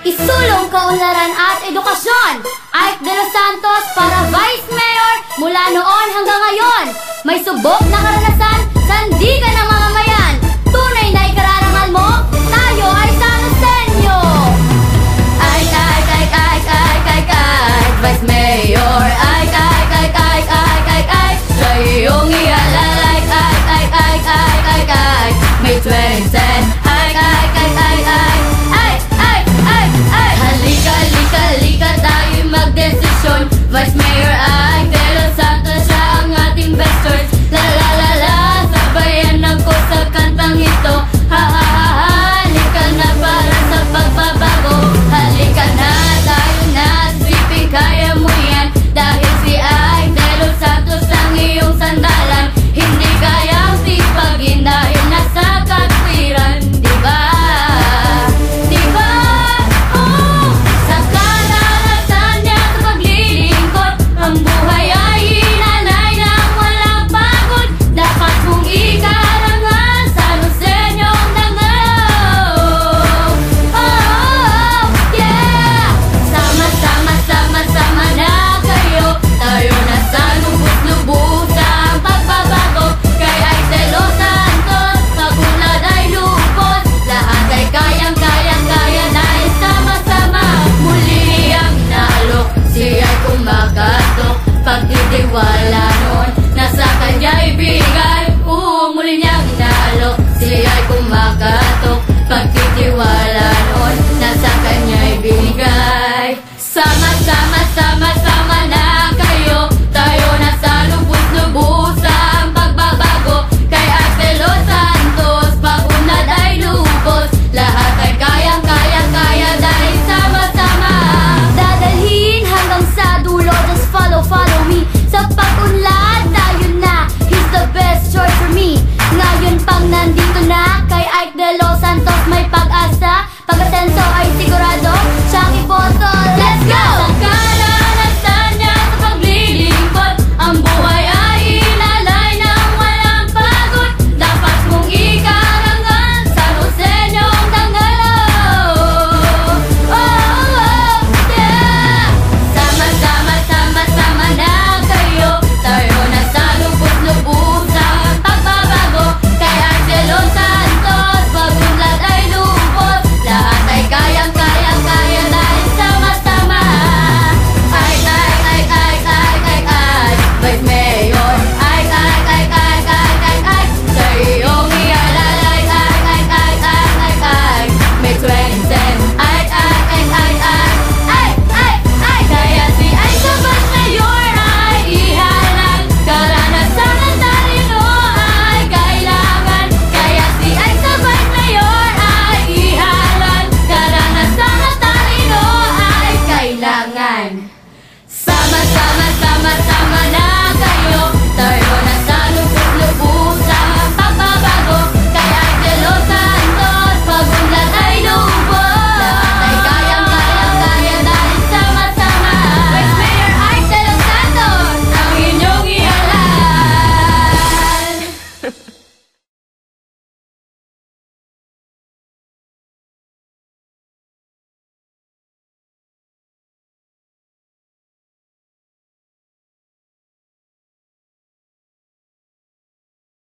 isulong kaunlaran at edukasyon. Ike De Los Santos para Vice Mayor mula noon hanggang ngayon. May subok na karanasan, sandigan ng mamamayan. Tunay na ikararangal mo, tayo ay San Joseño. Ike, Ike, Ike, Ike, Ike, Ike, Ike, Vice Mayor. Ike, Ike, Ike, Ike, Ike, Ike, Ike, sa iyong ihalala. Ike, Ike, Ike, Ike, Ike, Ike, Ike, May 27. Ike, Ike, Ike, Ike, Ike, Ike, Ike, Ike, Ike. Halika, halika, halika, tayo'y magdesisyon. Vice Mayor Ike De Los Santos, siya ang ating best choice. La la la la, sabayan ako sa kantang ito. Ha ha ha ha, halika na para sa pagbabago. Halika na, tayo na, siping kaya mo yan. Dahil si Ike De Los Santos ang iyong sandalan. Hindi kayang sipagin dahil nasa katwiran, diba? Diba? Oh, sa kadalasan niya sa paglilingkod, ang buhay ay hinanay ng walang pagod. Dapat mong ikarangal, San Joseño dangal. Oh, yeah! Sama-sama, sama-sama na kayo. Tayo na sa lubos-lubos ang pagbabago. Kay Ike De Los Santos, pag-unlad ay lubos. Lahat ay kayang-kayang-kaya dahil sama-sama. Muli ang inaalok, siya ay kumakatok. Pagtitiwala